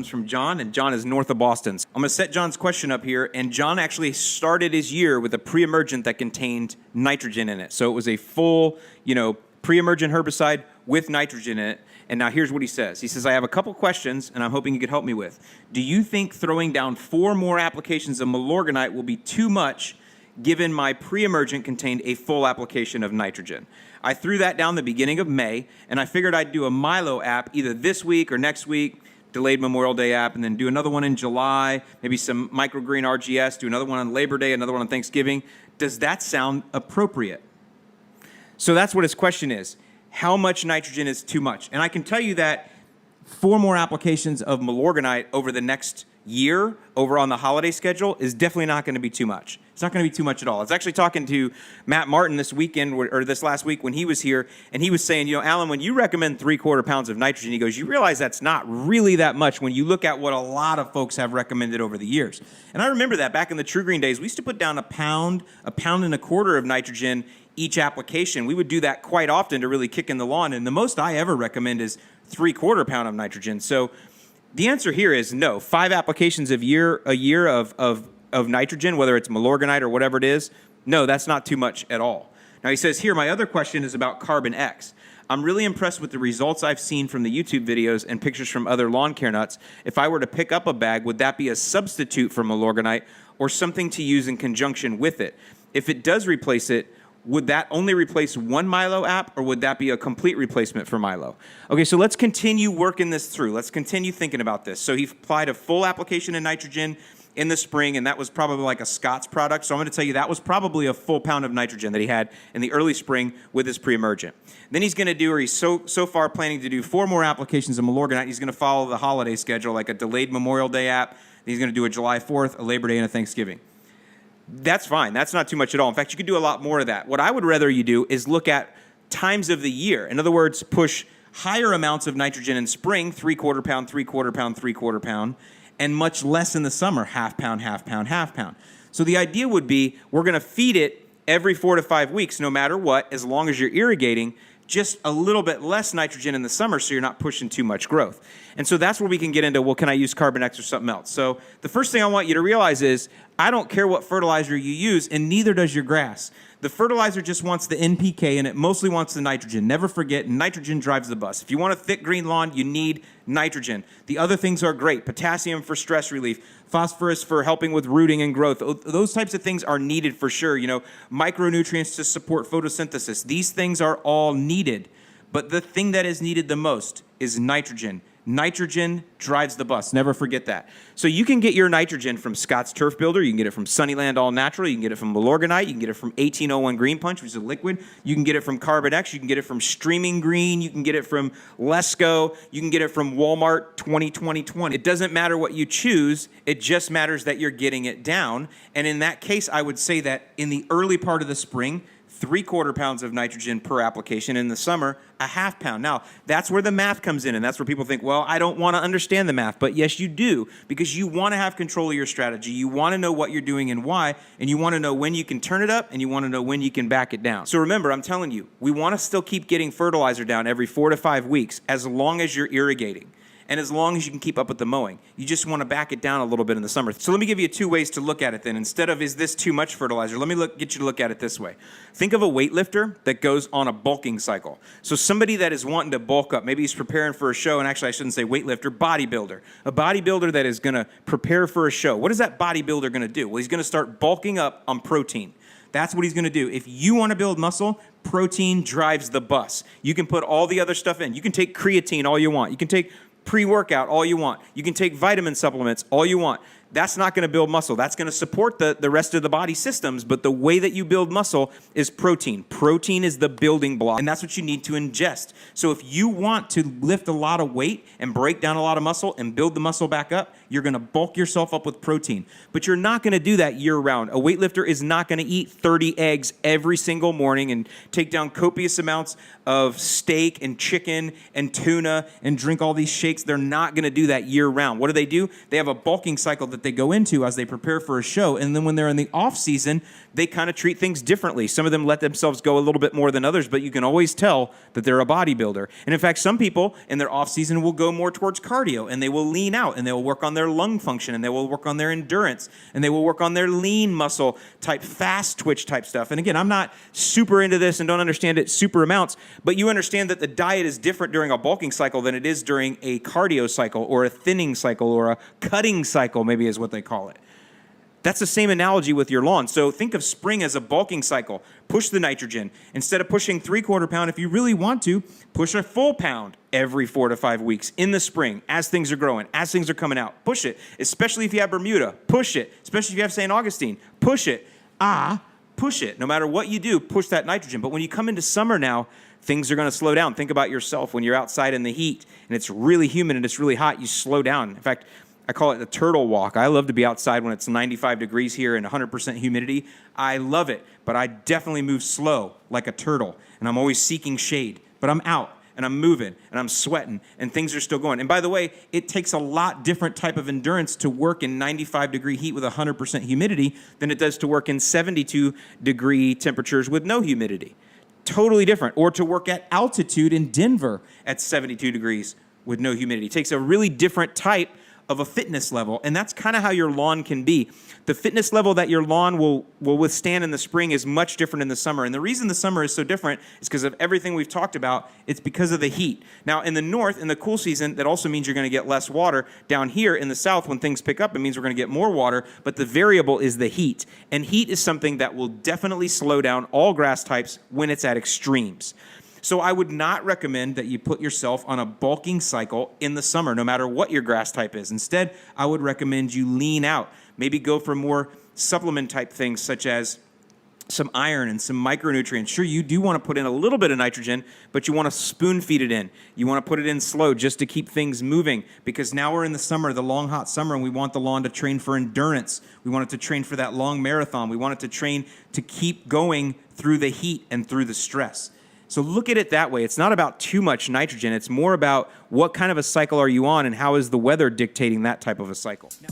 comes from John, and John is north of Boston. I'm going to set John's question up here, and John actually started his year with a pre-emergent that contained nitrogen in it. So it was a full, pre-emergent herbicide with nitrogen in it. And now here's what he says. He says, I have a couple questions, and I'm hoping you could help me with. Do you think throwing down 4 more applications of Milorganite will be too much given my pre-emergent contained a full application of nitrogen? I threw that down the beginning of May, and I figured I'd do a Milo app either this week or next week, delayed Memorial Day app, and then do another one in July, maybe some microgreen RGS, do another one on Labor Day, another one on Thanksgiving. Does that sound appropriate? So that's what his question is. How much nitrogen is too much? And I can tell you that 4 more applications of Milorganite over the next year over on the holiday schedule is definitely not going to be too much. It's not going to be too much at all. I was actually talking to Matt Martin this weekend or this last week when he was here, and he was saying, Alan, when you recommend 3/4 pounds of nitrogen, he goes, you realize that's not really that much when you look at what a lot of folks have recommended over the years. And I remember that back in the True Green days, we used to put down a pound and 1/4 of nitrogen each application. We would do that quite often to really kick in the lawn, and the most I ever recommend is 3/4 pound of nitrogen. So the answer here is no. 5 applications a year of nitrogen, whether it's Milorganite or whatever it is, no, that's not too much at all. Now he says here, my other question is about Carbon X. I'm really impressed with the results I've seen from the YouTube videos and pictures from other lawn care nuts. If I were to pick up a bag, would that be a substitute for Milorganite or something to use in conjunction with it? If it does replace it, would that only replace one Milo app, or would that be a complete replacement for Milo? Okay, so let's continue working this through. Let's continue thinking about this. So he applied a full application of nitrogen in the spring, and that was probably like a Scott's product. So I'm going to tell you that was probably a full pound of nitrogen that he had in the early spring with his pre-emergent. Then he's going to do, or he's so far planning to do 4 more applications of Milorganite. He's going to follow the holiday schedule, like a delayed Memorial Day app. He's going to do a July 4th, a Labor Day, and a Thanksgiving. That's fine. That's not too much at all. In fact, you could do a lot more of that. What I would rather you do is look at times of the year. In other words, push higher amounts of nitrogen in spring, 3/4 pound, 3/4 pound, 3/4 pound, and much less in the summer, 1/2 pound, 1/2 pound, 1/2 pound. So the idea would be we're going to feed it every 4 to 5 weeks, no matter what, as long as you're irrigating, just a little bit less nitrogen in the summer so you're not pushing too much growth. And so that's where we can get into, well, can I use Carbon X or something else? So the first thing I want you to realize is I don't care what fertilizer you use, and neither does your grass. The fertilizer just wants the NPK, and it mostly wants the nitrogen. Never forget, nitrogen drives the bus. If you want a thick green lawn, you need nitrogen. The other things are great. Potassium for stress relief, phosphorus for helping with rooting and growth. Those types of things are needed for sure. Micronutrients to support photosynthesis. These things are all needed. But the thing that is needed the most is nitrogen. Nitrogen drives the bus. Never forget that. So you can get your nitrogen from Scott's Turf Builder. You can get it from Sunnyland All Natural. You can get it from Milorganite. You can get it from 1801 Green Punch, which is a liquid. You can get it from Carbon X. You can get it from Streaming Green. You can get it from Lesco. You can get it from Walmart 2020. It doesn't matter what you choose. It just matters that you're getting it down. And in that case, I would say that in the early part of the spring, 3/4 pounds of nitrogen per application. In the summer, a 1/2 pound. Now, that's where the math comes in, and that's where people think, well, I don't want to understand the math. But yes, you do, because you want to have control of your strategy. You want to know what you're doing and why, and you want to know when you can turn it up, and you want to know when you can back it down. So remember, I'm telling you, we want to still keep getting fertilizer down every 4 to 5 weeks as long as you're irrigating. And as long as you can keep up with the mowing. You just want to back it down a little bit in the summer. So let me give you 2 ways to look at it then. Instead of, is this too much fertilizer? Let me get you to look at it this way. Think of a weightlifter that goes on a bulking cycle. So somebody that is wanting to bulk up, maybe he's preparing for a show, and actually I shouldn't say weightlifter, bodybuilder. A bodybuilder that is going to prepare for a show. What is that bodybuilder going to do? Well, he's going to start bulking up on protein. That's what he's going to do. If you want to build muscle, protein drives the bus. You can put all the other stuff in. You can take creatine all you want. You can take pre-workout all you want. You can take vitamin supplements all you want. That's not going to build muscle. That's going to support the rest of the body systems, but the way that you build muscle is protein. Protein is the building block, and that's what you need to ingest. So if you want to lift a lot of weight and break down a lot of muscle and build the muscle back up, you're going to bulk yourself up with protein. But you're not going to do that year-round. A weightlifter is not going to eat 30 eggs every single morning and take down copious amounts of steak and chicken and tuna and drink all these shakes. They're not going to do that year-round. What do? They have a bulking cycle that that they go into as they prepare for a show. And then when they're in the off season, they kind of treat things differently. Some of them let themselves go a little bit more than others, but you can always tell that they're a bodybuilder. And in fact, some people in their off season will go more towards cardio, and they will lean out, and they will work on their lung function, and they will work on their endurance, and they will work on their lean muscle type, fast twitch type stuff. And again, I'm not super into this and don't understand it super amounts, but you understand that the diet is different during a bulking cycle than it is during a cardio cycle or a thinning cycle or a cutting cycle, maybe is what they call it. That's the same analogy with your lawn. So think of spring as a bulking cycle. Push the nitrogen. Instead of pushing 3/4 pound, if you really want to, push a full pound every 4 to 5 weeks in the spring as things are growing, as things are coming out. Push it, especially if you have Bermuda. Push it, especially if you have St. Augustine. Push it. Push it. No matter what you do, push that nitrogen. But when you come into summer now, things are going to slow down. Think about yourself when you're outside in the heat and it's really humid and it's really hot, you slow down. In fact, I call it the turtle walk. I love to be outside when it's 95 degrees here and 100% humidity. I love it, but I definitely move slow like a turtle, and I'm always seeking shade. But I'm out, and I'm moving, and I'm sweating, and things are still going. And by the way, it takes a lot different type of endurance to work in 95-degree heat with 100% humidity than it does to work in 72-degree temperatures with no humidity. Totally different. Or to work at altitude in Denver at 72 degrees with no humidity. It takes a really different type of a fitness level, and that's kind of how your lawn can be. The fitness level that your lawn will withstand in the spring is much different in the summer, and the reason the summer is so different is because of everything we've talked about. It's because of the heat. Now, in the north, in the cool season, that also means you're going to get less water. Down here in the south, when things pick up, it means we're going to get more water, but the variable is the heat, and heat is something that will definitely slow down all grass types when it's at extremes. So I would not recommend that you put yourself on a bulking cycle in the summer, no matter what your grass type is. Instead, I would recommend you lean out. Maybe go for more supplement type things such as some iron and some micronutrients. Sure, you do want to put in a little bit of nitrogen, but you want to spoon feed it in. You want to put it in slow just to keep things moving, because now we're in the summer, the long, hot summer, and we want the lawn to train for endurance. We want it to train for that long marathon. We want it to train to keep going through the heat and through the stress. So look at it that way. It's not about too much nitrogen. It's more about what kind of a cycle are you on and how is the weather dictating that type of a cycle. Now,